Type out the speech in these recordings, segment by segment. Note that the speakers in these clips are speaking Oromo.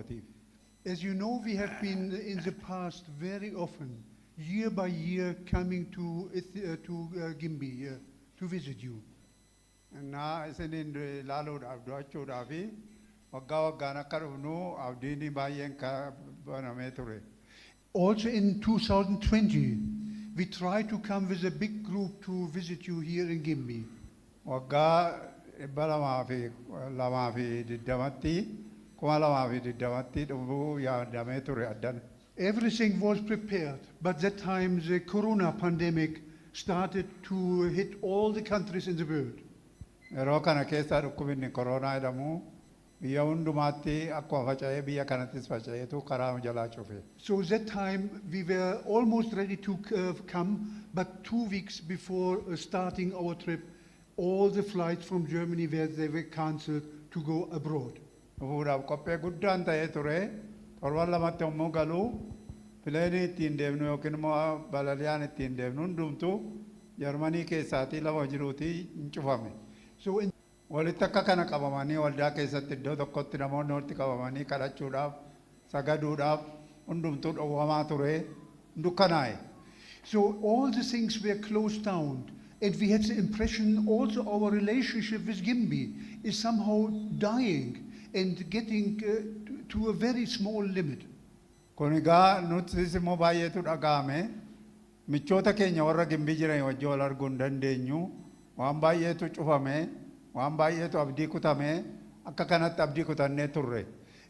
kootiif. As you know, we have been in the past very often, year by year, coming to Gimbi to visit you. Naa isiniin ilaaluudhaaf du'achuudhaa fi waggaa waggaan akka dhufnu abdiin baay'een banamee ture. Also in 2020, we tried to come with a big group to visit you here in Gimbi. Waggaa 2020 dhufuu yaadamee ture addan. Everything was prepared, but that time the corona pandemic started to hit all the countries in the world. Yeroo kana keessa dhukkubni koronaa jedhamu biyya hundumaatti akkuma faca'ee biyya kanattis faca'eetu karaa jalaa cufe. So that time we were almost ready to come, but 2 weeks before starting our trip, all the flights from Germany they were cancelled to go abroad. Dhufuudhaaf qophee guddaan ta'ee ture. Torban lamatti yommuu galuu pileenii ittiin deemnu yookiin immoo balaliyaan ittiin deemnu hundumtu Jarmanii keessaatii lafa jiruutii hin cufame. So walitti akka kana qabamanii waldaa keessatti iddoo tokkotti namoonni walitti qabamanii kadhachuudhaaf sagaduudhaaf hundumtuu dhowwamaa ture dukkanaa'e. So all the things were closed down, and we had the impression also our relationship with Gimbi is somehow dying and getting to a very small limit. Kun egaa nutis immoo baay'eetu dhaga'ame michoota keenya warra Gimbii jiran wajjin wal arguu hin dandeenyu waan baay'eetu cufame waan baay'eetu abdii kutame akka kanatti abdii kutannee turre.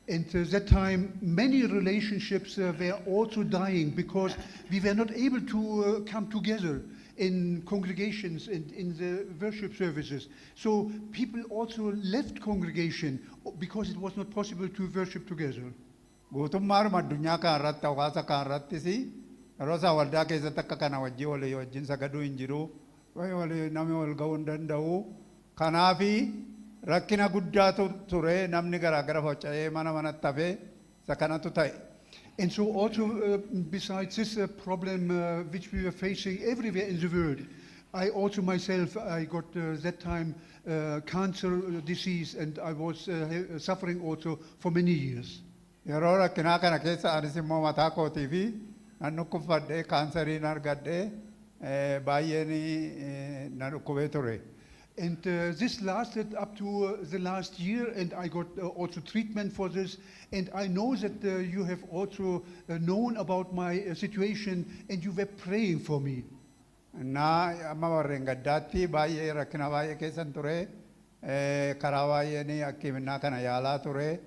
And that time many relationships were also dying because we were not able to come together in congregations and in the worship services. So people also left congregation because it was not possible to worship together. Guutummaadhuma addunyaa kanarratti hawaasa kanarrattis yeroo isaa waldaa keessatti akka kana wajjin sagaduu hin jiru namni wal ga'uu hin danda'u. Kanaafi rakkina guddaatu ture namni garaagara faca'ee mana manatti hafee isa kanatu ta'e. And so also besides this problem which we were facing everywhere in the world, I also myself, I got that time cancer disease, and I was suffering also for many years. Yeroo rakkinaa kana keessa anis immoo mataa kootii fi nan dhukkubfadhee kaansariin argadhee baay'een na dhukkubee ture. And this lasted up to the last year, and I got also treatment for this. And I know that you have also known about my situation, and you were praying for me. Na amma warreen gaddaatti baay'ee rakkina baay'ee keessan ture karaa baay'een akkiminaa kana yaalaa ture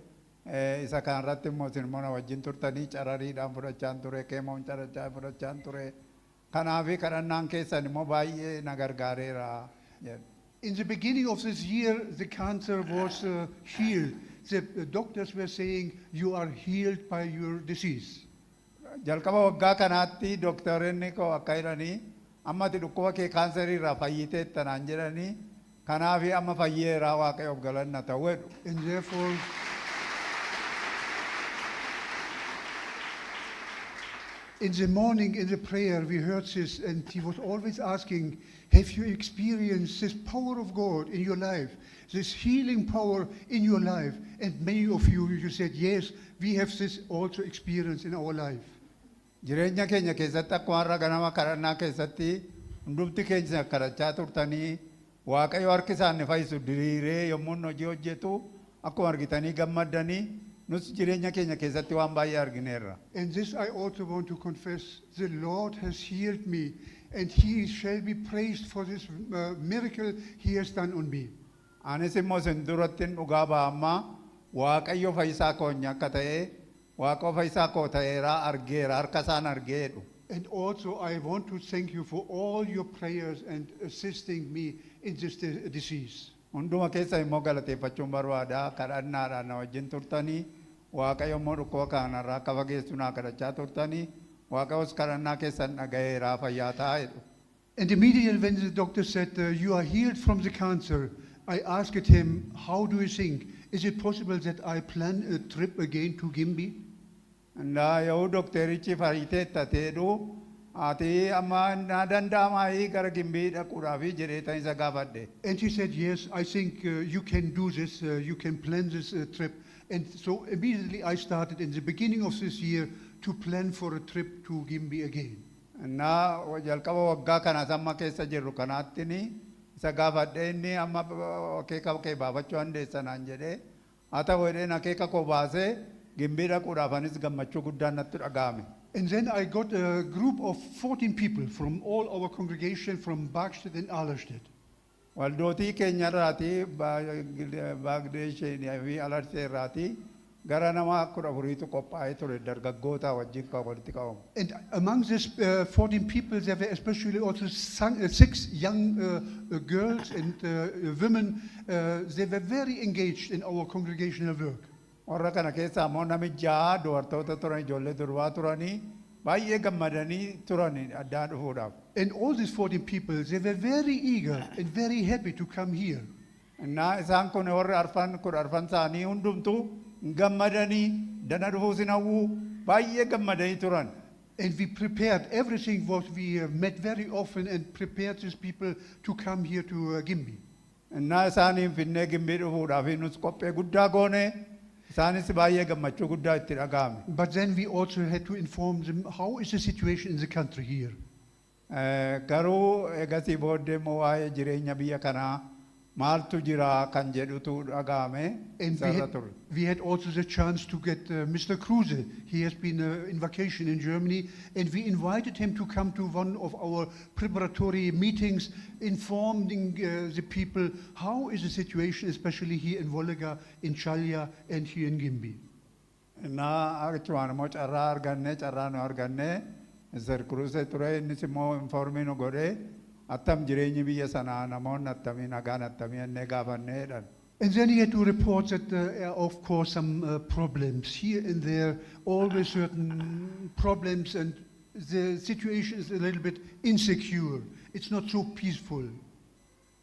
isa kanarratti immoo isin na wajjin turtanii carariidhaan fudhachaan ture keemoon carachaa fudhachaan ture kanaafi kadhannaan keessan immoo baay'ee na gargaareera. In the beginning of this year, the cancer was healed. The doctors were saying, you are healed by your disease. Jalqaba waggaa kanaatti dooktaroonni koo akka jedhanii amma ati dhukkuba kee kaansarii irraa fayyiteetta naan jedhanii kanaafi amma fayyeeraa Waaqayyoof galanna ta'u jedhu. And therefore, in the morning in the prayer we heard this, and he was always asking, have you experienced this power of God in your life, this healing power in your life? And many of you said, yes, we have this also experience in our life. Jireenya keenya keessatti akkuma har'a ganama kadhannaa keessatti hundumti keenya kadhachaa turtanii Waaqayyo harki isaan fayyisu diriiree yommuu hojii hojjetu akkuma argitanii gammaddanii nus jireenya keenya keessatti waan baay'ee argineerra. And this I also want to confess, the Lord has healed me, and he shall be praised for this miracle he has done on me. Anis immoo isin durattiin dhugaa ba'ammaa Waaqayyo fayyisaa koonya akka ta'e Waaqayyo fayyisaa koo ta'eera argeera harka isaan argeedhu. And also I want to thank you for all your prayers and assisting me in this disease. Hunduma keessa immoo galateeffachuun barbaada kadhannaadhaan na wajjin turtanii Waaqayyo immoo dhukkuba kanarraa akka fageessu naa kadhachaa turtanii Waaqayyos kadhannaa keessan dhaga'eera fayyaa ta'a jedhu. And immediately when the doctor said, you are healed from the cancer, I asked him, how do you think? Is it possible that I plan a trip again to Gimbi? And yoo dokterichi fayyiteetta ta'edhu ati amma na danda'amaayi gara Gimbii dhaquudhaafi jedheetan isa gaafadhe. And he said, yes, I think you can do this, you can plan this trip, And so immediately I started in the beginning of this year to plan for a trip to Gimbi again. Na jalqaba waggaa kana samma keessa jirru kanaattini isa gaafadhee inni amma akeeka kee baafachuu dandeessanaan jedhee haa ta'u jedheen akeeka koo baasee Gimbii dhaquudhaafanis gammachuu guddaan natti dhaga'ame. And then I got a group of 14 people from all our congregation from Barkstedt and Allerstedt. Waldootii keenyarraatii Baagdeesheenii fi Alarseerraatii gara nama 14tu qophaa'ee ture dargaggoota wajjin kan walitti qabamu. And among these 14 people, there were especially also 6 young girls and women. They were very engaged in our congregational work. Warra kana keessa ammoo nami 6 dubartoota turan ijoollee durbaa turanii baay'ee gammadanii turanii addaan dhufuudhaaf. And all these 14 people, they were very eager and very happy to come here. Na isaan kun warri arfan isaanii hundumtu gammadanii dana dhufuu sinawuu baay'ee gammadanii turan. And we prepared everything what we met very often and prepared these people to come here to Gimbi. Na isaaniin finnee Gimbii dhufuudhaaf nus qophee guddaa goone. But then we also had to inform them how is the situation in the country here. Garuu egasii booddee immoo waa'ee jireenya biyya kanaa maaltu jira kan jedhutu dhaga'ame. And we had also the chance to get Mr. Kruse. He has been in vacation in Germany, and we invited him to come to one of our preparatory meetings, informing the people how is the situation, especially here in Wollega, in Chalya, and here in Gimbi. Na achumaan immoo carraa nu arganne Mr. Kruse ture innis immoo informii nu godhee attam jireenyi biyya sanaa namoonni attamii nagaan attamii ennee gaafanneedhaan. And then he had to report that there are, of course, some problems here and there, always certain problems, and the situation is a little bit insecure. It's not so peaceful.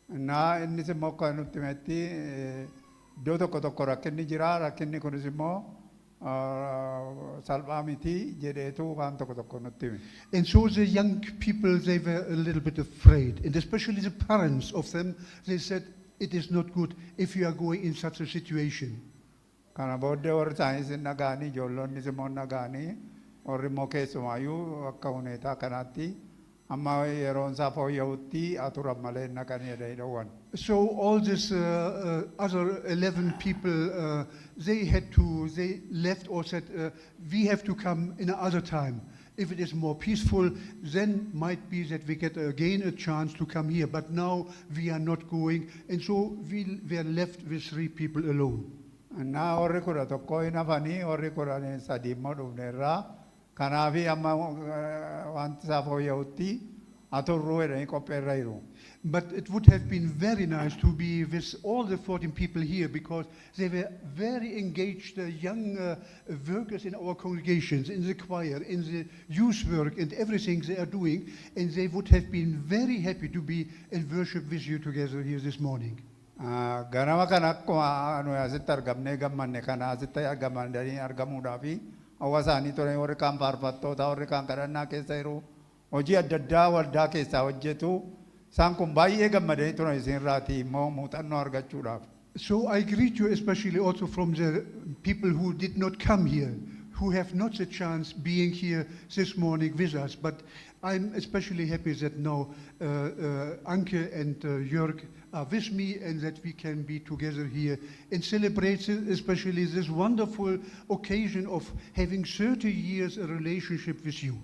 Na innis immoo kan nutti himetti iddoo tokko tokko rakkinni jira, rakkinni kunis immoo salphaa miti jedheetu waan tokko tokko nutti hime. And so the young people, they were a little bit afraid, and especially the parents of them, they said, it is not good if you are going in such a situation. Kana booddee warri isaaniis hin dhaga'anii ijoollonnis immoo hin dhaga'anii warri immoo keessumaayyuu akka huneetaa kanaatti amma yeroon isaa fooyya'utti aturan malee hin dhaqanii jedhanii dhowwan. So all these other 11 people, they left or said, we have to come in another time. If it is more peaceful, then might be that we get again a chance to come here. But now we are not going, and so we were left with 3 people alone. Na warri kudha tokko hin hafanii warri kudha sadii immoo dhufneerraa kanaafi amma wanti isaa fooyya'utti aturruu jedhanii qopheerra jiru. But it would have been very nice to be with all the 14 people here, because they were very engaged young workers in our congregations, in the choir, in the youth work, and everything they are doing, and they would have been very happy to be in worship with you together here this morning. Ganama kana akkuma nu asitti argamnee gammanne kana asitti argamanii argamuudhaafi hawaasaanii ture warri kaan faarfattoota warri kaan kadhannaa keessa jiru hojii adda addaa waldaa keessaa hojjetu. So I greet you especially also from the people who did not come here, who have not the chance being here this morning with us. But I'm especially happy that now Anke and Jörg are with me, and that we can be together here and celebrate especially this wonderful occasion of having 30 years a relationship with you.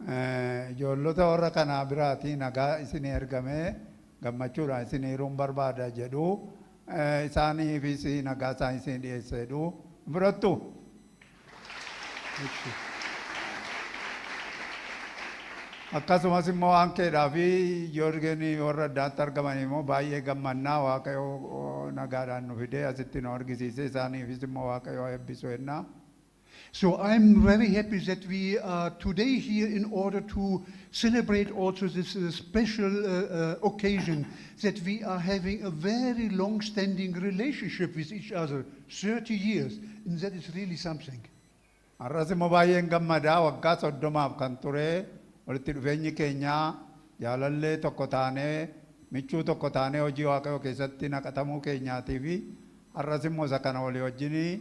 Ijoollota warra kanaa biraatii nagaa isin ergamee gammachuudhaan isin hiruun barbaada jedhu isaaniifis nagaa isaan isin dhiyeessedhu birattu. Akkasumas immoo Ankeedhaa fi Joorgenii warra addaatti argaman immoo baay'ee gammannaa Waaqayyoo nagaadhaan nu fidee asitti nu argisiise isaaniifis immoo Waaqayyoo eebbisu jennaa. So I'm very happy that we are today here in order to celebrate also this special occasion that we are having a very long-standing relationship with each other, 30 years, and that is really something. Arras immoo baay'een gammadaa waggaa 30 kan ture walitti dhufeenyi keenya jaalallee tokko taanee michuu tokko taanee hojii Waaqayyoo keessatti naqatamuu keenyaatii fi arras immoo isa kana walii wajjinii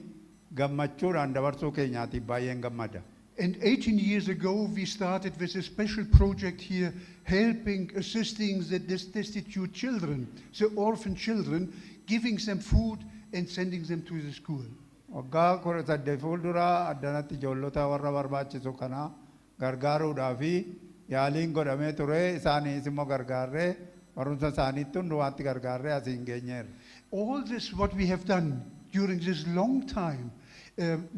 gammachuudhaan dabarsuu keenyaatiif baay'een gammada. And 18 years ago, we started with a special project here, helping, assisting the destitute children, the orphan children, giving them food and sending them to the school. Waggaa 18 fuuldura addanatti ijoollota warra barbaachisu kana gargaaruudhaa fi yaaliin godhamee ture isaaniis immoo gargaarree barumsa isaaniitti hundumaatti gargaarree asiin geenyeerra. All this what we have done during this long time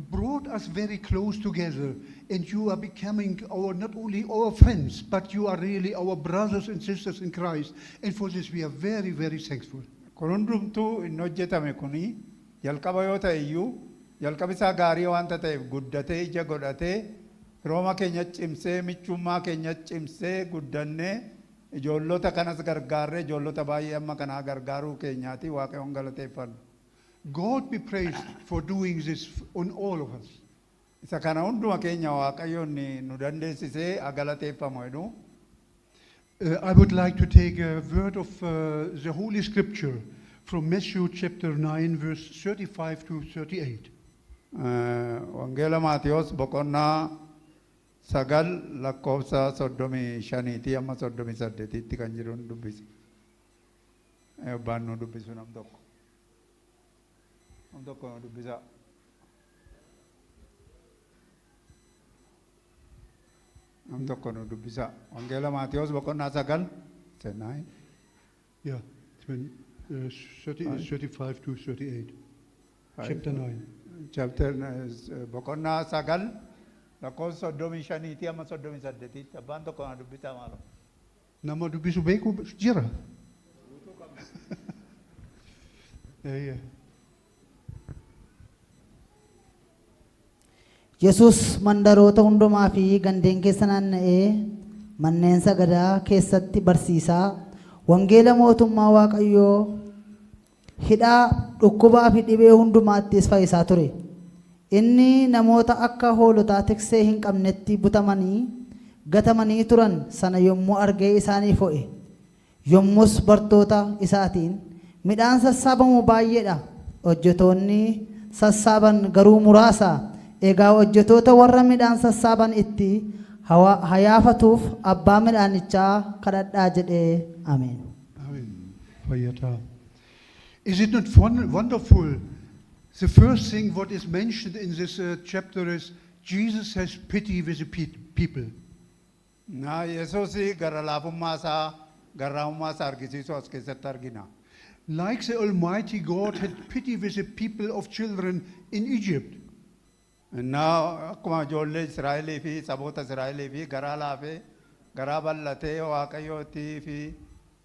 brought us very close together, and you are becoming our not only our friends, but you are really our brothers and sisters in Christ, and for this we are very, very thankful. Kun hundumtuu inni hojjetame kuni jalqaba yoo ta'e iyyuu jalqabi isaa gaarii waanta ta'eef guddatee ija godhatee firooma keenya cimsee michummaa keenya cimsee guddannee ijoollota kanas gargaarree ijoollota baay'ee amma kanaa gargaaruu keenyaati Waaqayyoon galateeffannu. God be praised for doing this on all of us. Isa kana hunduma keenya Waaqayyoon nu dandeessisee galateeffamu jedhu. I would like to take a word of the Holy Scripture from Matthew chapter 9 verse 35 to 38. Wangeela Maatiyos boqonnaa 9 lakkoofsa 35 amma 38tti kan jiru dubbisi. Eebbaan nu dubbisu nam tokko. Nam tokko nu dubbisa. Nam tokko nu dubbisa. Wangeela Maatiyos boqonnaa 9 9. Yeah, 35 to 38. Chapter 9. Chapter boqonnaa 9 lakkoofsa 35 amma 38tti abbaan tokko nu dubbisa maalo. Nama dubbisu beeku jira. Yeah. Yesus mandaroota hundumaa fi gandeen keessa naanna'ee manneen sagadaa keessatti barsiisaa wangeela mootummaa Waaqayyoo hidhaa dhukkubaa fi dhibee hundumaattis fayyisaa ture. Inni namoota akka hoolotaa tiksee hin qabnetti butamanii gatamanii turan sana yommuu argee isaanii fo'e. Yommus bartoota isaatiin midhaan sassaabamu baay'eedha. Hojjetoonni sassaaban garuu muraasa. Egaa hojjetoota warra midhaan sassaaban itti hayaafatuuf abbaa midhaanichaa kadhadhaa jedhee ameen. Amen. Is it not wonderful? The first thing what is mentioned in this chapter is Jesus has pity with the people. Na Yesuusi gara laafummaa isaa garraamummaa isaa argisiisu as keessatti argina. Like the Almighty God had pity with the people of children in Egypt. Na akkuma ijoollee Israa'elii fi saboota Israa'elii fi garaa laafee garaa bal'atee Waaqayyootii fi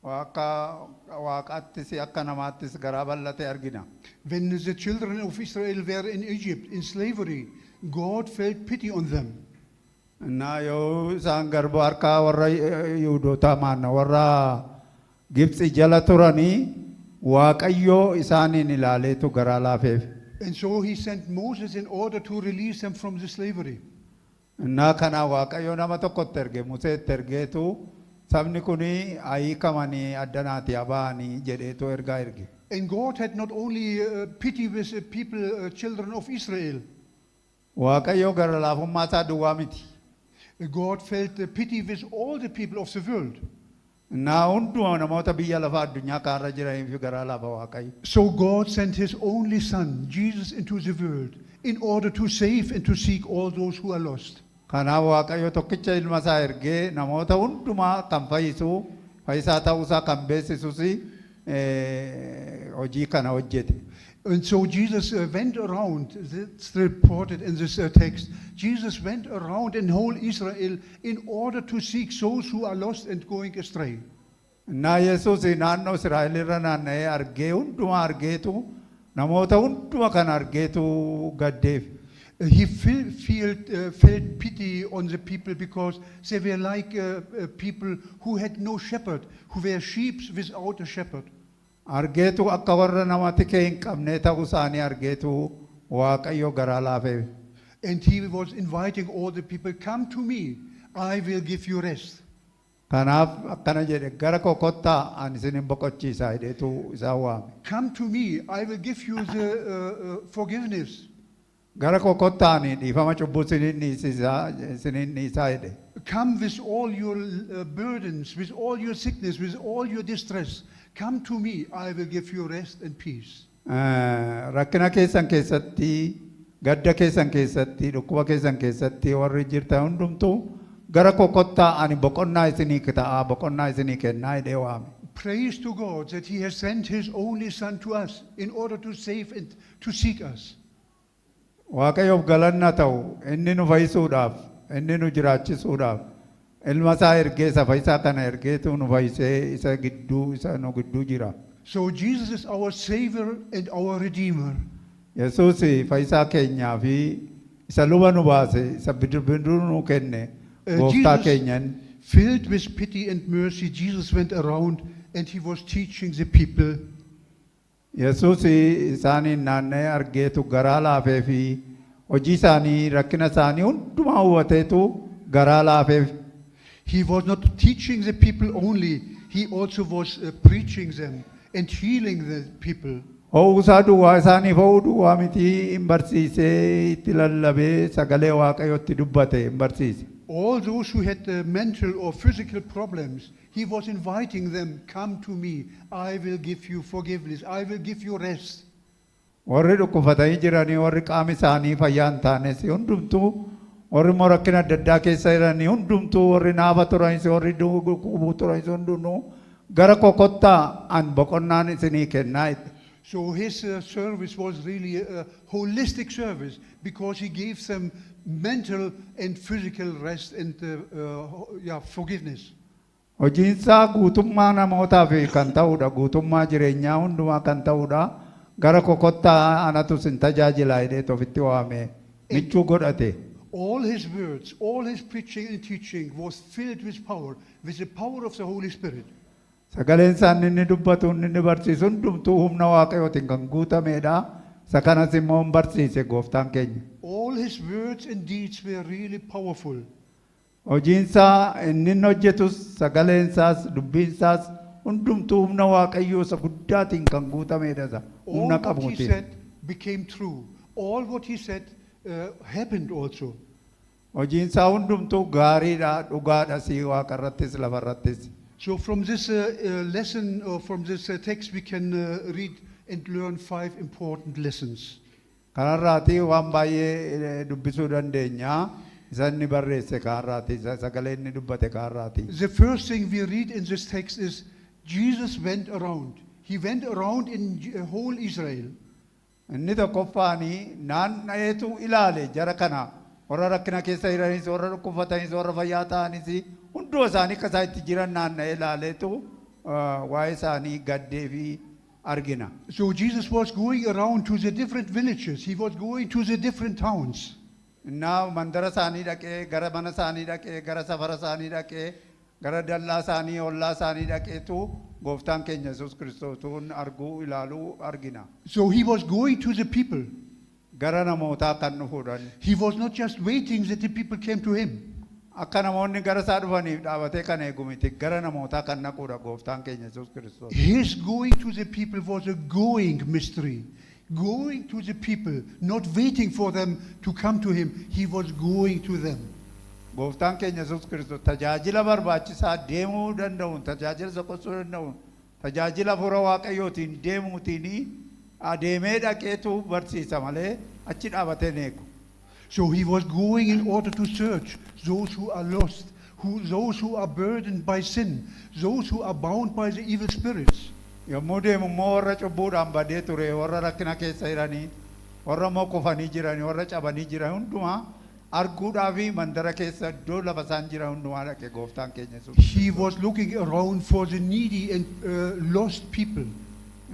Waaqaattis akka namaattis garaa bal'atee argina. When the children of Israel were in Egypt in slavery, God felt pity on them. Na yoo isaan garba harkaa warra Yihuudootaa maanna warra Gibxi jala turanii Waaqayyoo isaaniin ilaaleetu garaa laafeef. And so he sent Moses in order to release them from the slavery. Na kana Waaqayyoo nama tokkotti erge Museetti ergeetu sabni kuni hiikamanii addanaati ba'anii jedheetu ergaa erge. And God had not only pity with the people, children of Israel. Waaqayyoo gara laafummaa isaa duwwaa miti. God felt pity with all the people of the world. Na hunduma namoota biyya lafaa addunyaa kaarra jiraniif garaa laafa Waaqayyo. So God sent his only son, Jesus, into the world in order to save and to seek all those who are lost. Kanaaf Waaqayyo tokkicha ilma isaa ergee namoota hundumaa kan fayyisu fayyisaa ta'uusaa kan beeksisus hojii kana hojjete. And so Jesus went around, it's reported in this text, Jesus went around in whole Israel in order to seek those who are lost and going astray. Na Yesuus naannoo Israa'el irra naanna'ee argee hundumaa argeetu namoota hunduma kan argeetu gaddeef. He felt pity on the people because they were like people who had no shepherd, who were sheep without a shepherd. Argeetu akka warra nama tikee hin qabne ta'uu isaanii argeetu Waaqayyo garaa laafeef. And he was inviting all the people, come to me, I will give you rest. Kanaaf akkana jedhe gara koo kottaa ani isin boqochiisa jedheetu isaan waame. Come to me, I will give you the forgiveness. Gara koo kottaanii dhiifama cubbuu isiniin dhiisaa jedhe. Come with all your burdens, with all your sickness, with all your distress. Come to me, I will give you rest and peace. Rakkina keessan keessatti, gadda keessan keessatti, dhukkuba keessan keessatti warri jirtan hundumtuu gara koo kottaa ani boqonnaa isinii ta'a, boqonnaa isinii kennaa jedhee waame. Praise to God that He has sent His only Son to us in order to save and to seek us. Waaqayyoof galanna ta'u inni nu fayyisuudhaaf, inni nu jiraachisuudhaaf ilma isaa ergee isa fayyisaa kana ergeetu nu fayyisee isa nu gidduu jira. So Jesus is our Savior and our Redeemer. Yesuus fayyisaa keenyaa fi isa luba nu baase, isa biduu nu kenne gooftaa keenyan. Filled with pity and mercy, Jesus went around and He was teaching the people. Yesuus isaaniin naanna'ee argeetu garaa laafee fi hojii isaanii rakkina isaanii hundumaa hubateetu garaa laafeef. He was not teaching the people only, He also was preaching them and healing the people. Ho'uusaa duwwaa isaaniif ho'uu duwwaa miti hin barsiisee itti lallabee sagalee Waaqayyootti dubbate hin barsiise. All those who had mental or physical problems, He was inviting them, come to me, I will give you forgiveness, I will give you rest. Warri dhukkufatanii jiranii, warri qaami isaanii fayyaa hin taanes hundumtuu, warri immoo rakkina adda addaa keessa jiranii hundumtuu, warri naafa turanis, warri dhukkubuu turanis hundumtuu gara koo kottaa ani boqonnaan isinii kennaa. So His service was really a holistic service because He gave them mental and physical rest and forgiveness. Hojiinsaa guutummaa namootaaf kan ta'udha, guutummaa jireenyaa hundumaa kan ta'udha. Gara koo kottaa anatu sin tajaajila jedhee ofitti waame michuu godhate. All His words, all His preaching and teaching was filled with the power of the Holy Spirit. Sagaleen isaan inni dubbatu, inni barsiisu hundumtuu humna Waaqayyootiin kan guutameedha. Isa kanas immoo hin barsiise gooftaan keenya. All His words and deeds were really powerful. Hojiinsaa inni hojjetus, sagaleen isaas, dubbiin isaas hundumtuu humna Waaqayyoo isa guddaatiin kan guutameedha. Humna All what He qabuutiin. said became true. All what He said happened also. Hojiinsaa hundumtuu gaariidha, dhugaadha si waaqarrattis lafarrattis. So from this lesson or from this text we can read and learn 5 important lessons. Kanarraati waan baay'ee dubbisuu dandeenya. Isa inni barreesse kanarraati, sagalee inni dubbate kanarraati. The first thing we read in this text is Jesus went around. He went around in whole Israel. Inni tokkoffaanii naanna'eetu ilaale jara kana warra rakkina keessa jiranis, warra dhukkubsatanis, warra fayyaa ta'anis hunduma isaanii akka isaan itti jiran naanna'ee ilaaleetu waa'ee isaanii gaddee fi argina. So Jesus was going around to the different villages. He was going to the different towns. Innaa mandara isaanii dhaqee, gara mana isaanii dhaqee, gara safara isaanii dhaqee, gara dallaa isaanii, ollaa isaanii dhaqeetu gooftaan keenya Yesuus Kiristoosin arguu ilaaluu argina. So He was going to the people. Gara namootaa kan dhufuudhaan. He was not just waiting that the people came to Him. Akka namoonni gara isaa dhufaniif dhaabatee kan eegu miti, gara namootaa kan naquudha gooftaan keenya Yesuus Kiristoos. His going to the people was a going mystery. Going to the people, not waiting for them to come to Him. He was going to them. Gooftaan keenya Yesuus Kiristoos tajaajila barbaachisaa deemuu danda'uun, tajaajila soqosuu danda'uun, tajaajila hafuura Waaqayyootiin deemuutiin adeemee dhaqeetu barsiisa malee achi dhaabatee neeku. So He was going in order to search those who are lost, those who are burdened by sin, those who are bound by the evil spirits. Yommuu deemu immoo warra cubbuudhaan badee ture, warra rakkina keessa jiranii, warra immoo kufanii jiranii, warra cabanii jiran hundumaa arguudhaaf mandara keessa iddoo lafa isaan jiran hundumaa dhaqe gooftaan keenya Yesuus. He was looking around for the needy and lost people.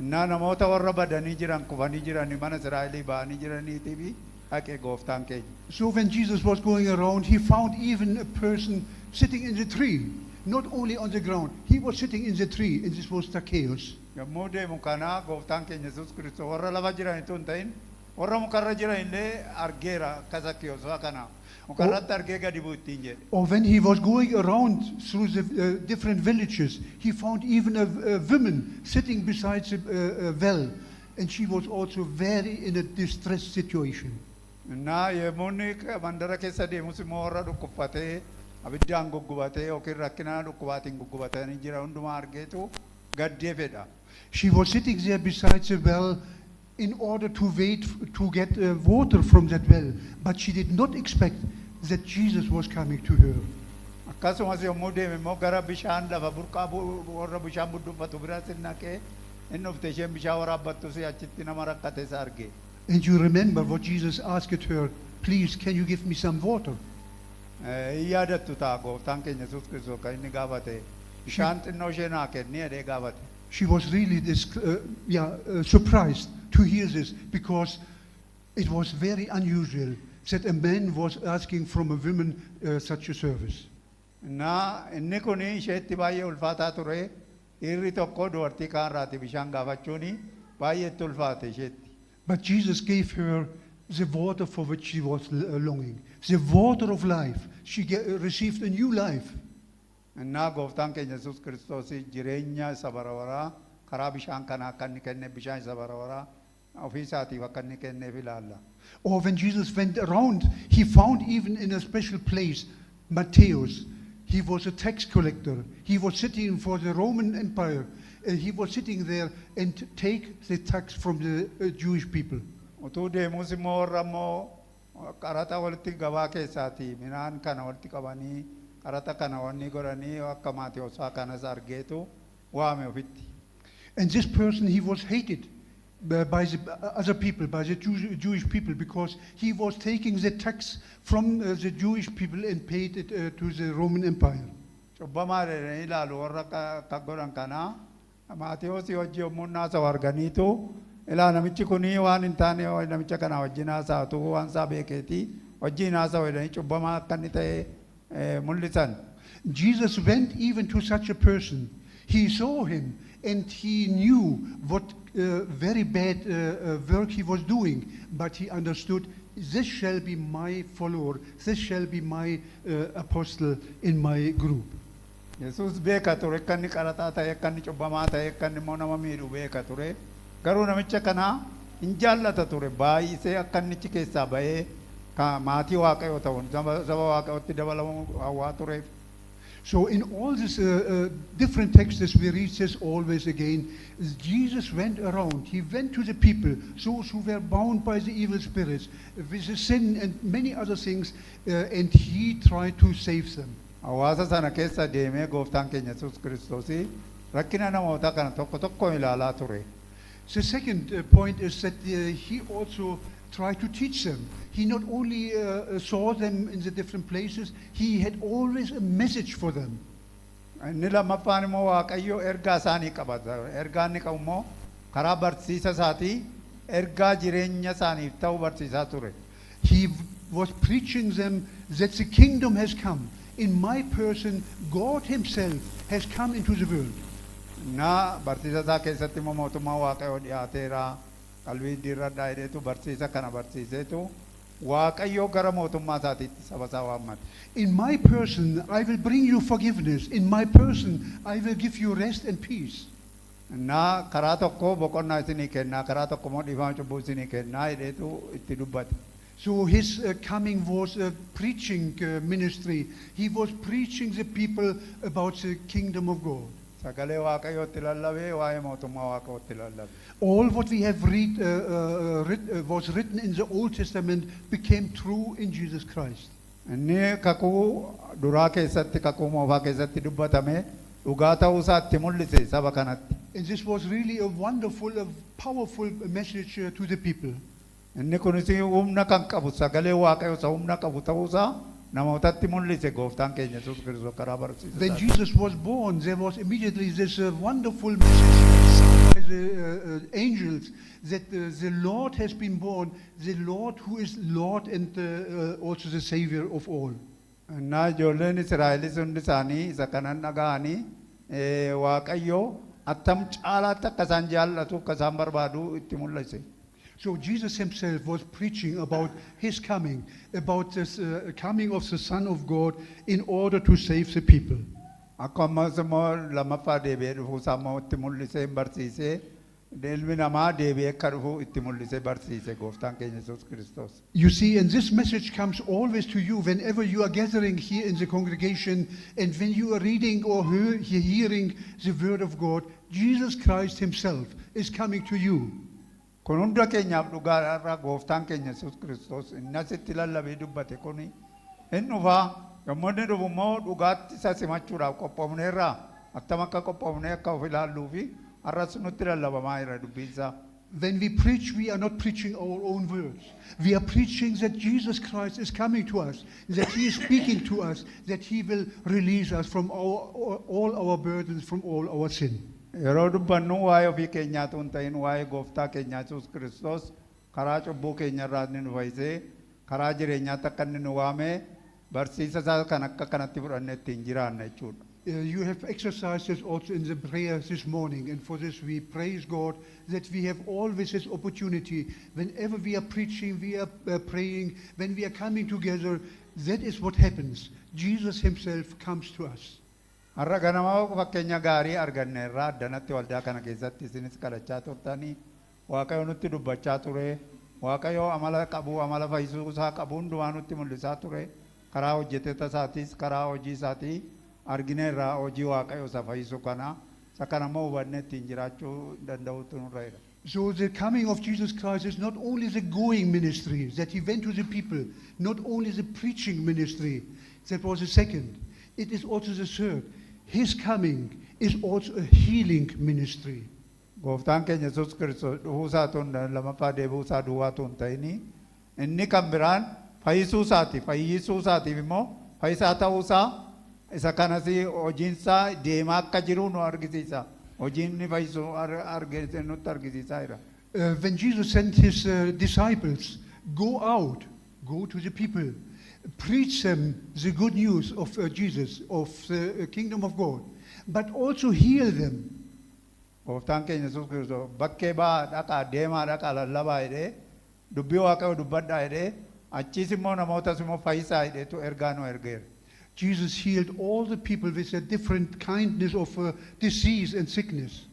Innaa namoota warra badanii jiran, kufanii jiranii, mana Israa'elii ba'anii jiraniitii fi dhaqe gooftaan keenya. So when Jesus was going around, He found even a person sitting in the tree, not only on the ground. He was sitting in the tree, and this was Zacchaeus. Yommuu deemu kana gooftaan keenya Yesuus Kiristoos warra lafa jiranitu hin ta'in, warra mukarra jiran illee argeera akka Zacchaeus kana. Mukarratti argee gadi bu'u ittiin jedhe. Or when He was going around through the different villages, He found even a woman sitting beside the well, and she was also very in a distressed situation. Na yemuni mandara keessa deemus immoo warra dhukkubfatee abiddaan guggubatee yookiin rakkinaan dhukkubaatiin guggubatanii jira hundumaa argeetu gaddee fedha. She was sitting there beside the well in order to wait to get water from that well, but she did not expect that Jesus was coming to her. Akkasumas yommuu deeme immoo gara bishaan lafa burqaa warra bishaan budduufatu biraatti naqee inni dhufte isheen bishaan waraabbattus achitti nama rakkate isa arge. And you remember what Jesus asked her, please, can you give me some water? Yaadattu ta'a gooftaan keenya Yesuus Kiristoos kan inni gaafate bishaan xinnoo ishee naa kenni jedhee gaafate. She was really surprised to hear this because it was very unusual that a man was asking from a woman such a service. Na inni kuni isheetti baay'ee ulfaataa ture dhiirri tokko dubartii kaanraati bishaan gaafachuuni baay'eetti ulfaate isheetti. But Jesus gave her the water for which she was longing, the water of life. She received a new life. Na gooftaan keenya Yesuus Kiristoos jireenya isa bara baraa karaa bishaan kana akka inni kenne bishaan isa bara baraa ofii isaatiif akka inni kenneef ilaalla. Or when Jesus went around, he found even in a special place Matthäus. He was a tax collector. He was sitting for the Roman Empire. He was sitting there and take the tax from the Jewish people. Utuu deemus immoo warra immoo qaraxa walitti gabaa keessaati midhaan kana walitti qabanii qaraxa kana wanni godhanii akka Maatiyoosaa kanas argeetu waame ofitti. And this person, he was hated by the other people, by the Jewish people, because he was taking the tax from the Jewish people and paid it to the Roman Empire. Cubbamaa dheedhanii ilaalu warra akka godhan kanaa Maatiyoosii hojii yommuu naasa warganiitu ilaa namichi kunii waan hin taane namicha kana wajjin haasaatu waan isaa beekeeti wajjin haasa'u jedhanii cubbamaa akka inni ta'e mul'isan. Jesus went even to such a person. He saw him and he knew what very bad work he was doing, but he understood, this shall be my follower, this shall be my apostle in my group. Yesuus beeka ture akka inni qaraxaa ta'e akka inni cubbamaa ta'e akka inni immoo nama miidhu beeka ture garuu namicha kana hin jaallata ture baay'isee akka innichi keessaa ba'ee maatii Waaqayyoo ta'uun saba Waaqayyootti dabalamuu hawwaa tureef. So in all these different texts we read this always again, Jesus went around, he went to the people, those who were bound by the evil spirits, with the sin and many other things, and he tried to save them. Hawaasa sana keessa deemee gooftaan keenya Yesuus Kiristoos rakkina namoota kana tokko tokko ilaalaa ture. The second point is that he also tried to teach them. He not only saw them in the different places, he had always a message for them. Inni lammaffaan immoo Waaqayyoo ergaa isaanii qabata. Ergaa inni qabu immoo karaa barsiisa isaatii ergaa jireenya isaaniif ta'u barsiisaa ture. He was preaching them that the kingdom has come. In my person, God himself has come into the world. Na barsiisa isaa keessatti immoo mootummaa Waaqayyoo dhiyaateera. Qalbii dirradhaa hidheetu barsiisa kana barsiiseetu Waaqayyoo gara mootummaa isaatiitti saba isaa waammate. In my person, I will bring you forgiveness. In my person, I will give you rest and peace. Na karaa tokko boqonnaa isinii kennaa karaa tokko immoo dhiifama cubbuu isinii kennaa hidheetu itti dubbate. So his coming was a preaching ministry. He was preaching the people about the kingdom of God. Sagalee Waaqayyootti lallabee waa'ee mootummaa Waaqayyootti lallabe. All what we have was written in the Old Testament became true in Jesus Christ. Inni kakuu duraa keessatti kakuu moofaa keessatti dubbatame dhugaa ta'uu isaatti mul'ise saba kanatti. And this was really a wonderful, a powerful message to the people. Inni kunis humna kan qabu sagalee Waaqayyoo isa humna qabu ta'uu isaa namootatti mul'ise gooftaan keenya Yesuus Kiristoos karaa barsiisa. When Jesus was born, there was immediately this wonderful message by the angels that the Lord has been born, the Lord who is Lord and also the Savior of all. Na ijoolleen Israa'elis hundi isaanii isa kanan dhaga'anii Waaqayyoo attam caalaatti akka isaan jaallatu akka isaan barbaadu itti mul'ise. So Jesus himself was preaching about his coming, about this coming of the Son of God in order to save the people. Akkamas immoo lammaffaa deebi'ee dhufuusaa immoo itti mul'isee barsiisee ilmi namaa deebi'ee akka dhufu itti mul'ise barsiise gooftaan keenya Yesuus Kiristoos. You see, and this message comes always to you whenever you are gathering here in the congregation and when you are reading or hearing the word of God, Jesus Christ himself is coming to you. Kun hunda keenyaaf dhugaadha gooftaan keenya Yesuus Kiristoos inni asitti lallabee dubbate kuni hin dhufaa yommuu inni dhufu immoo dhugaatti isa simachuudhaaf qophoofneerraa attam akka qophoofnee akka of ilaalluu fi har'as nutti lallabamaa jira dubbiinsaa. When we preach, we are not preaching our own words. We are preaching that Jesus Christ is coming to us, that he is speaking to us, that he will release us from all our burdens, from all our sin. Yeroo dubbannu waa'ee ofii keenyaatu hin ta'in waa'ee gooftaa keenya Yesuus Kiristoos karaa cubbuu keenyarraa inni nu fayyisee karaa jireenyaatti akka inni nu waamee barsiisa isaa kan akka kanatti fudhannee ittiin jiraanna jechuudha. You have exercised this also in the prayer this morning, and for this we praise God that we have always this opportunity. Whenever we are preaching, we are praying, when we are coming together, that is what happens. Jesus himself comes to us. Har'a ganamaa fakkeenya gaarii arganneerraa addanatti waldaa kana keessatti isinis kadhachaa turtanii Waaqayyo nutti dubbachaa ture. Waaqayyo amala qabu amala fayyisuu isaa qabu hundumaa nutti mul'isaa ture. Karaa hojjettoota isaatiis karaa hojii isaatii argineerraa hojii Waaqayyo isa fayyisu kana isa kana immoo hubannee ittiin jiraachuu danda'uutu nurra jira. So the coming of Jesus Christ is not only the going ministry, that he went to the people, not only the preaching ministry, that was the second. It is also the third. His coming is also a healing ministry. Gooftaan keenya Yesuus Kiristoos dhufuu isaatuun lamaffaa deebi'uu isaa duwwaatu hin ta'ini inni kan biraan fayyisuu isaatiif immoo fayyisaa ta'uu isaa isa kanas hojiinsaa deemaa akka jiru nu argisiisa. Hojiin ni fayyisuu nutti argisiisaa jira. When Jesus sent his disciples, go out, go to the people, preach them the good news of Jesus, of the kingdom of God, but also heal them. Gooftaan keenya Yesuus Kiristoos bakkee ba'aa dhaqaa deemaa dhaqaa lallabaa jedhee dubbii Waaqayyoo dubbadhaa jedhee achiis immoo namootas immoo fayyisaa jedheetu ergaa nu ergeera. Jesus healed all the people with a different kindness of disease and sickness.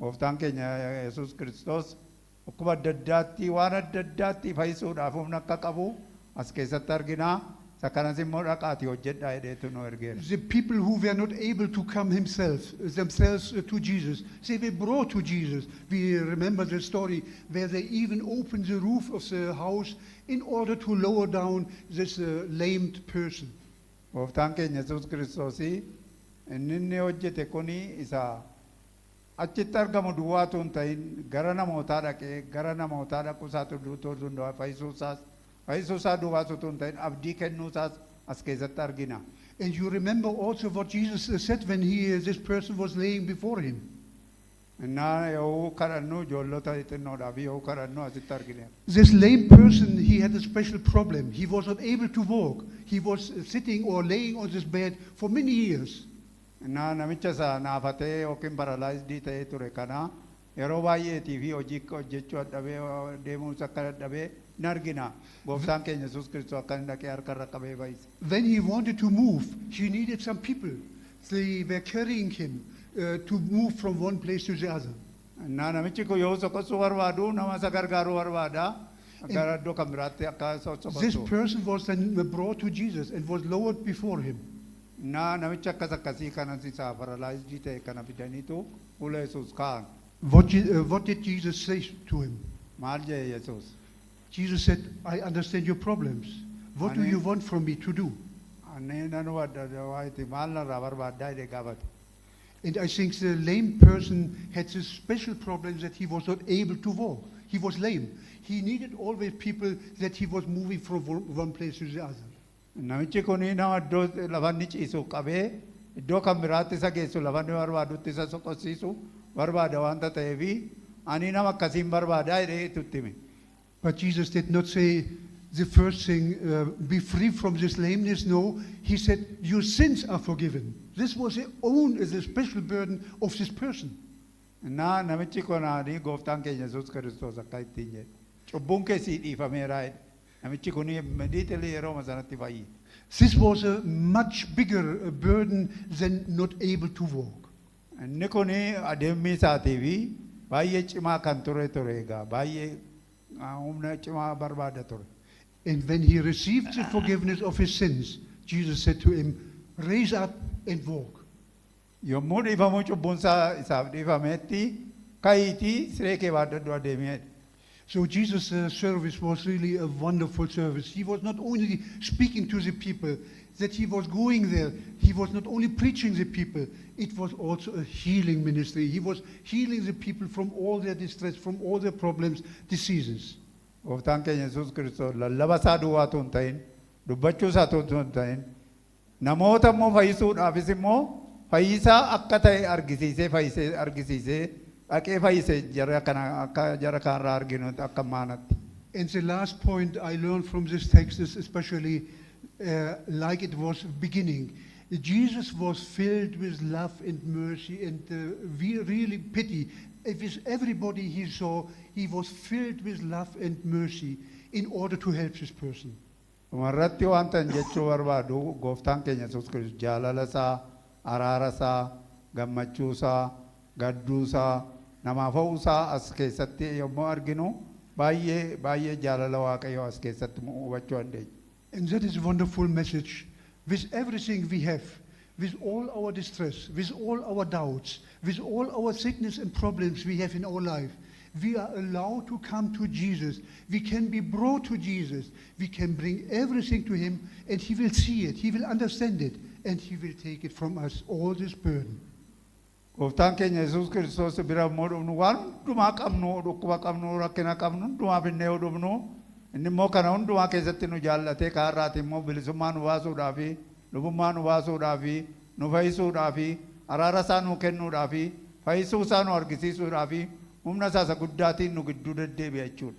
Gooftaan keenya Yesuus Kiristoos dhukkuba adda addaatti waan adda addaatti fayyisuudhaaf humna akka qabu as keessatti arginaa. The people who were not able to come themselves to Jesus, they were brought to Jesus. We remember the story where they even opened the roof of the house in order to lower down this lamed person. Gooftaan keenya Yesuus Kiristoosi inni hojjete kuni isa achitti argamu duwwaatu hin ta'in gara namootaa dhaqee gara namootaa dhaquu isaatu duutuu hundaa fayyisuusaa duwwaasutu hin ta'in abdii kennuusaas as keessatti argina. And you remember also what Jesus said when this person was laying before him. This lame person, he had a special problem. He was not able to walk. He was sitting or laying on this bed for many years. When he wanted to move, he needed some people. They were carrying him to move from one place to the other. This person was then brought to Jesus and was lowered before him. What did Jesus say to him? Jesus said, I understand your problems. What do you want from me to do? And I think the lame person had this special problem that he was not able to walk. He was lame. He needed always people that he was moving from one place to the other. But Jesus did not say the first thing, be free from this lameness. No, he said, your sins are forgiven. This was the special burden of this person. This was a much bigger burden than not able to walk. baay'ee cimaa kan ture egaa baay'ee humna cimaa barbaada ture. And when he received the forgiveness of his sins, Jesus said to him, "Raise up and walk." Yommuu dhiifamuu cubbuunsaa isaaf dhiifametti ka'iitii siree kee baadhadhu adeemee. So Jesus' service was really a wonderful service. He was not only speaking to the people, that he was going there. He was not only preaching the people, it was also a healing ministry. He was healing the people from all their distress, from all their problems, diseases. Gooftaan keenya Yesuus Kiristoos lallaba isaa duwwaatu hin ta'in, dubbachuu isaatu hin ta'in, namoota immoo fayyisuudhaafis immoo fayyisaa akka ta'e argisiisee dhaqee fayyisee jara kana akka jara kanarraa arginu akka maanatti. And the last point I learned from this text is especially like it was beginning. Jesus was filled with love and mercy and really pity. With everybody he saw, he was filled with love and mercy in order to help this person. Umarratti waan tan jechuu barbaadu gooftaan keenya Yesuus Kiristoos jaalala isaa, araara isaa, gammachuu isaa, gadduu isaa, namaaf hawwuu isaa as keessatti yommuu arginu baay'ee jaalala Waaqayyoo as keessatti hubachuu dandeenya. And that is a wonderful message. With everything we have, with all our distress, with all our doubts, with all our sickness and problems we have in our life, we are allowed to come to Jesus. We can be brought to Jesus. We can bring everything to him and he will see it, he will understand it, and he will take it from us, all this burden. Gooftaan keenya Yesuus Kiristoos bira immoo dhufnu waan hundumaa qabnu, dhukkuba qabnu, rakkina qabnu hundumaa finnee yoo dhufnu inni immoo kana hundumaa keessatti nu jaallatee kaarraati immoo bilisummaa nu baasuudhaafi lubummaa nu baasuudhaafi nu fayyisuudhaafi araara isaa nu kennuudhaafi fayyisuu isaa nu argisiisuudhaafi humna isaa guddaatiin nu gidduu deddeebi'a jechuudha.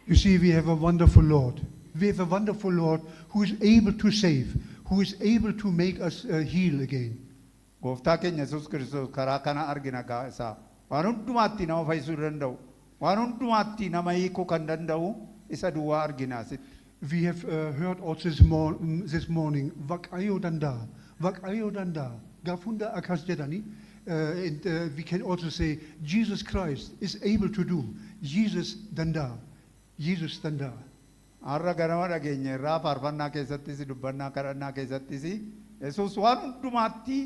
You see, we have a wonderful Lord. We have a wonderful Lord who is able to save, who is able to make us heal again. Gooftaa keenya Yesuus Kiristoos karaa kana argina gaa isaa waan hundumaatti nama fayyisuu danda'u waan hundumaatti nama hiikuu kan danda'u isa duwwaa argina asitti. We have heard also this morning, Waaqayyoo danda'a, Waaqayyoo danda'a, Gafunda akas jedhani. And we can also say, Jesus Christ is able to do. Jesus danda'a, Jesus danda'a. Har'a ganama dhageenya irraa faarfannaa keessattis dubbannaa kadhannaa keessattis Yesuus waan hundumaatti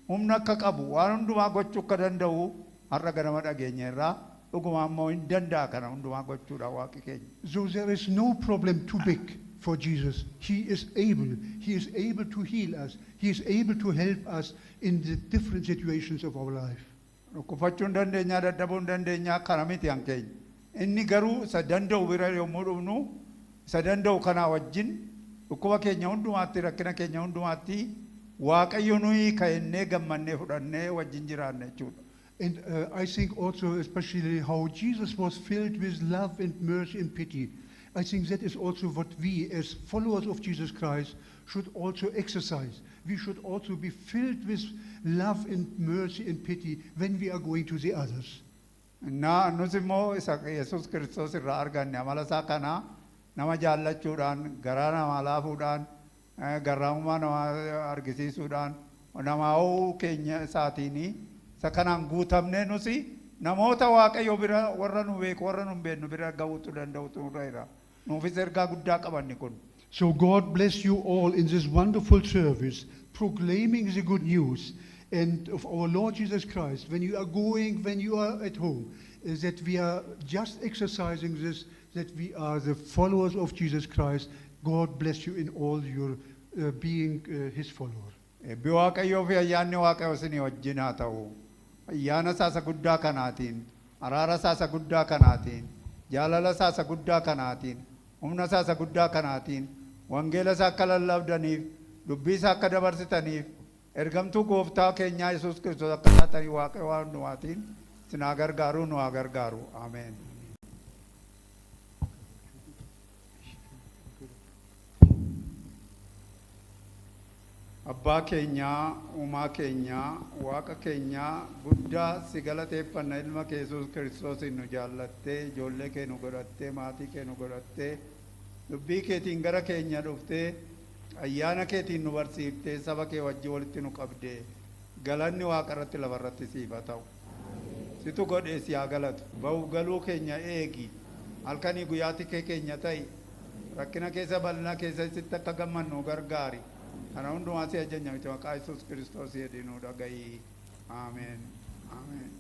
humna akka qabu waan hundumaa gochuu akka danda'u har'a ganama dhageenya irraa dhugumaan immoo hin danda'a kana hundumaa gochuudha Waaqi keenya. So there is no problem too big for Jesus. He is able to heal us. He is able to help us in the different situations of our life. Dhukkubfachuu hin dandeenyaa, dadhabuu hin dandeenyaa kana miti hankeenya. Inni garuu isa danda'u bira yommuu dhufnu isa danda'u kana wajjin dhukkuba keenya hundumaatti rakkina keenya hundumaatti Waaqayyo nuyi ka'ennee gammannee fudhannee wajjin jiraanne jechuudha. And I think also especially how Jesus was filled with love and mercy and pity. I think that is also what we as followers of Jesus Christ should also exercise. We should also be filled with love and mercy and pity when we are going to the others. Na nus immoo isa Yesuus Kiristoos irraa arganne amala isaa kana nama jaallachuudhaan garaa namaa laafuudhaan garraamummaa nama argisiisuudhaan nama hawwuu keenya isaatiini isa kanaan guutamne nusi namoota Waaqayyo bira warra nu beeku warra nu beeknu bira ga'uutu danda'utu nurra nuufis ergaa guddaa qabanni kun. So God bless you all in this wonderful service, proclaiming the good news and of our Lord Jesus Christ. When you are going, when you are at home, that we are just exercising this, that we are the followers of Jesus Christ. God bless you in all your being his follower. Ebbi Waaqayyoo fi ayyaanni Waaqayyoo isinii wajjin haa ta'u. Ayyaana isaa guddaa kanaatiin, araara isaa guddaa kanaatiin, jaalala isaa guddaa kanaatiin, humna isaa guddaa kanaatiin, wangeela isaa akka lallabdaniif, dubbii isaa akka dabarsitaniif, ergamtuu gooftaa keenyaa Yesuus Kiristoos akka taatanii Waaqayyo waan hundumaatiin isin haa gargaaru nu haa gargaaru. Ameen. Abbaa keenyaa, uumaa keenyaa, Waaqa keenyaa guddaa si galateeffanna ilma kee Yesuus Kiristoosin nu jaallattee, ijoollee kee nu godhattee, maatii kee nu godhattee, dubbii keetiin gara keenya dhuftee, ayyaana keetiin nu barsiiftee, saba kee wajjin walitti nu qabdee, galanni Waaqa irratti lafa irratti siif haa ta'u. situ godhee si haa galatu ba'uu galuu keenya eegi halkanii guyyaatti kee keenya ta'i rakkina keessa bal'ina keessa sitti akka gammannu gargaari kana hundumaa si ajajna miti maqaa Yesuus Kiristoos jedhinuu dhaga'i ameen ameen.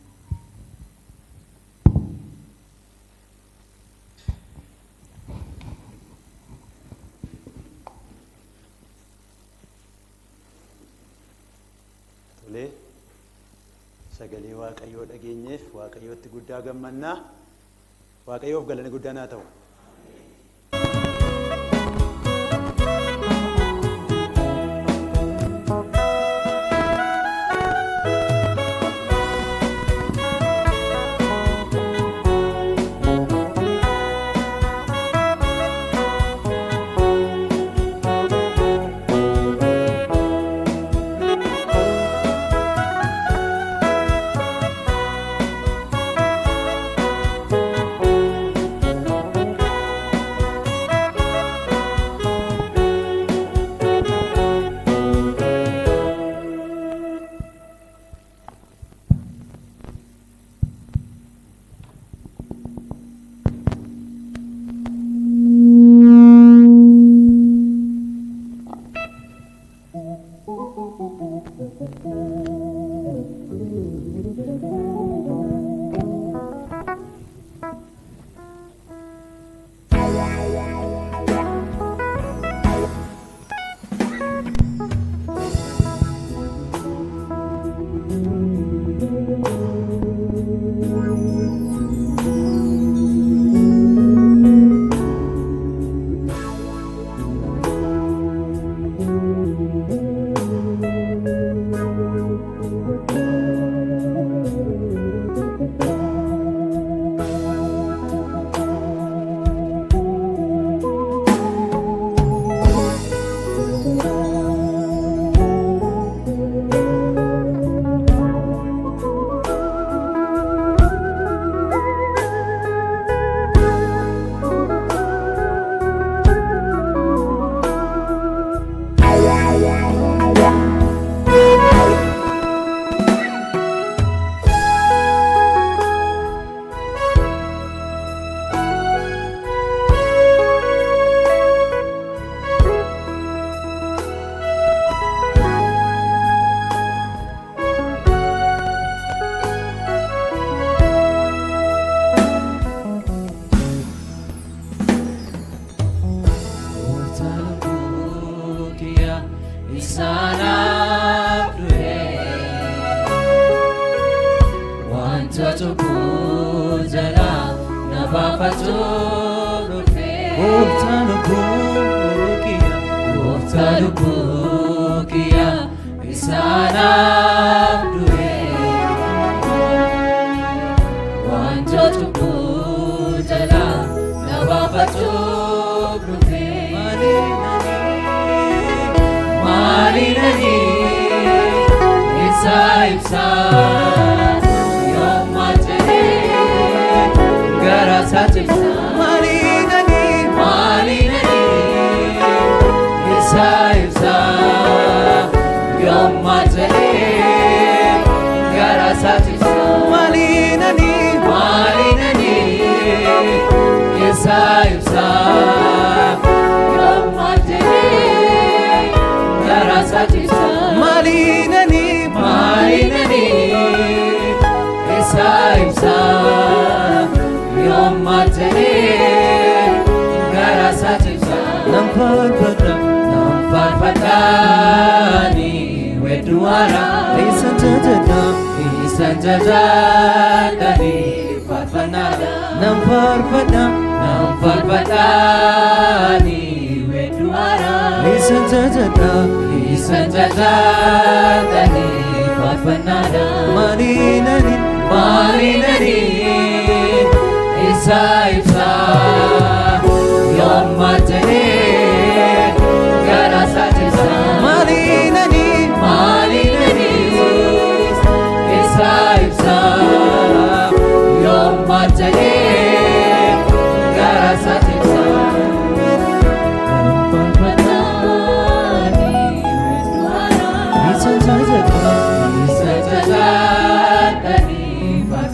Sagalee Waaqayyoo dhageenyeef Waaqayyootti guddaa gammannaa. Waaqayyoof galanni guddaan haa ta'u.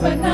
But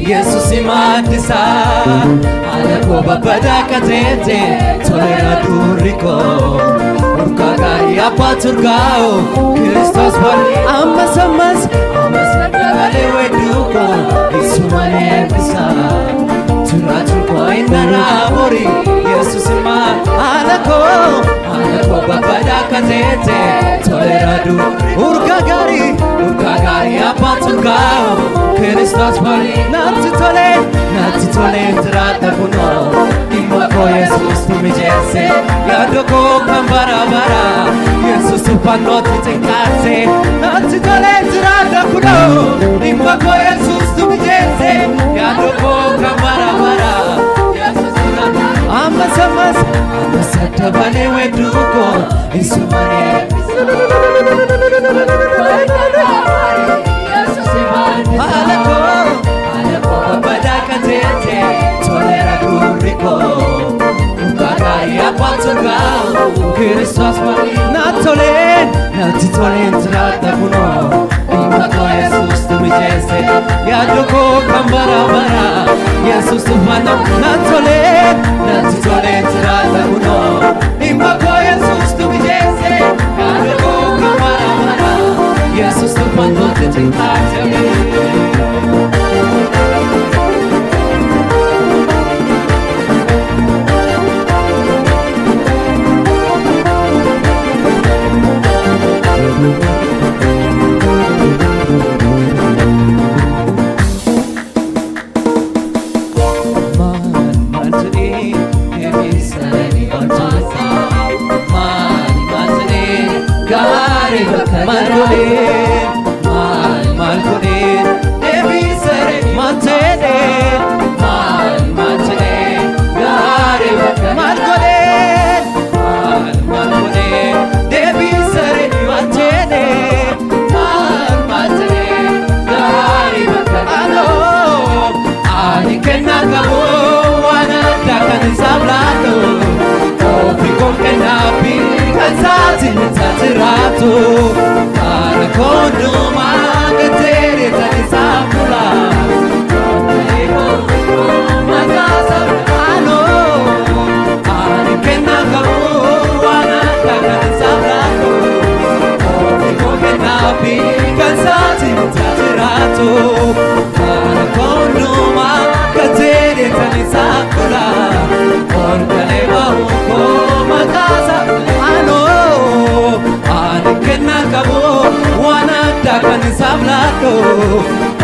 Jesus imadisa alako babada katete tolera duriko urkagari apaturgao Kristos var amasamas dagale weduko isumane bisa turatu koinara bori Jesus imad alako babada katete tolera duriko urgagari apaturgao Kristos bari natti tole entrata kuno Imma ko Jesus tu mi jesse Yado ko kambara bara Jesus tu panoti tenkase Natti tole entrata kuno Imma ko Jesus tu mi jesse Yado ko kambara bara Jesus tu Ambasamas Ambasadabane weduko Isumane Alako babadaka tete tolera duriko Ukagari apaturgao Kristos bari natitolen trata kuno Imma ko Jesus tu mi jesse Yadoko kambara bara Jesus tu pano natitolen trata kuno Imma ko Jesus tu mi jesse Yadoko kambara bara Jesus tu pano tenkase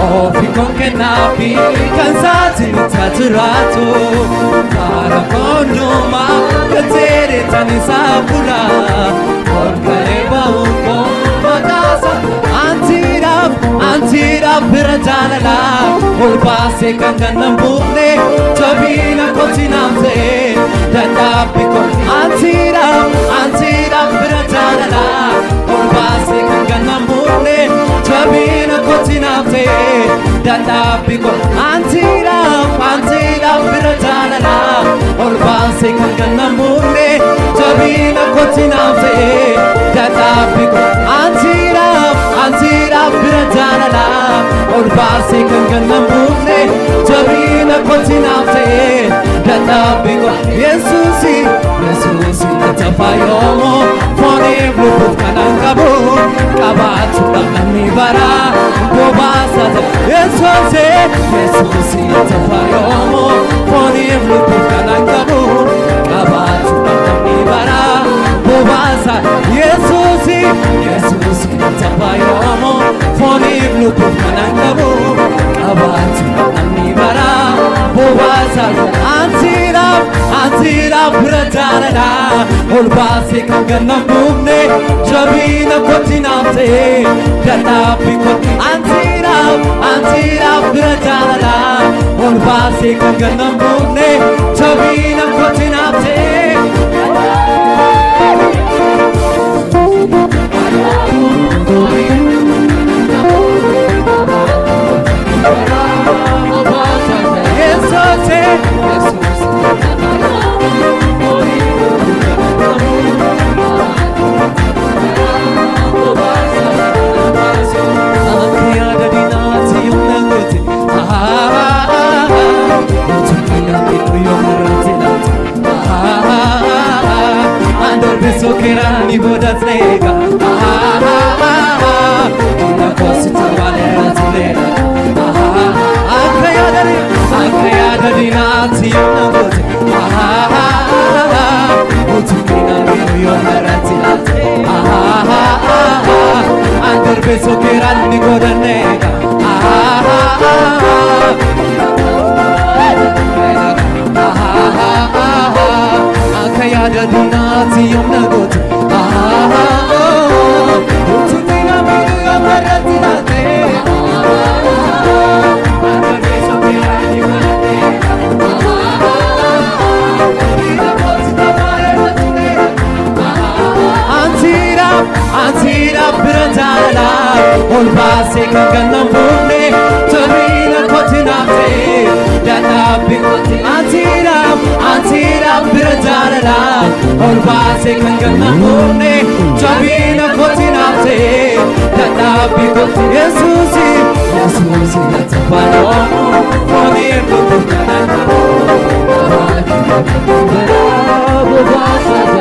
Ofi con che napi cansati taturato para condoma katere tani sapura orgaleba uko magasa antira piratala ol passe kangan bune tabina continente datapico antira piratala ol passe kangan bune tabina continente datapico antira piratala ol passe kangan bune tabina continente datapico antira piratala ol passe kangan bune tabina continente datapico Yesusi natafayomo fone bubu kanangabo kabatu bakani bara bobasa Yesusi natafayomo fone bubu kanangabo kabatu bakani bara bobasa Yesusi natafayomo fone bubu kanangabo kabatu bakani bara bobasa antira piratala ol passe kangan bumne jabina continente datapico antira piratala ol passe kangan bumne jabina continente beso che ranni godannega anche yada dinati yom nagot tutina minu yom ratinate anche beso che ranni godannega Antira biratala ol base kanganam bunne tabina kotinate dana bikoti antira biratala ol base kanganam bunne tabina kotinate dana bikoti Yesusi latapalo onir kotinana bravo basa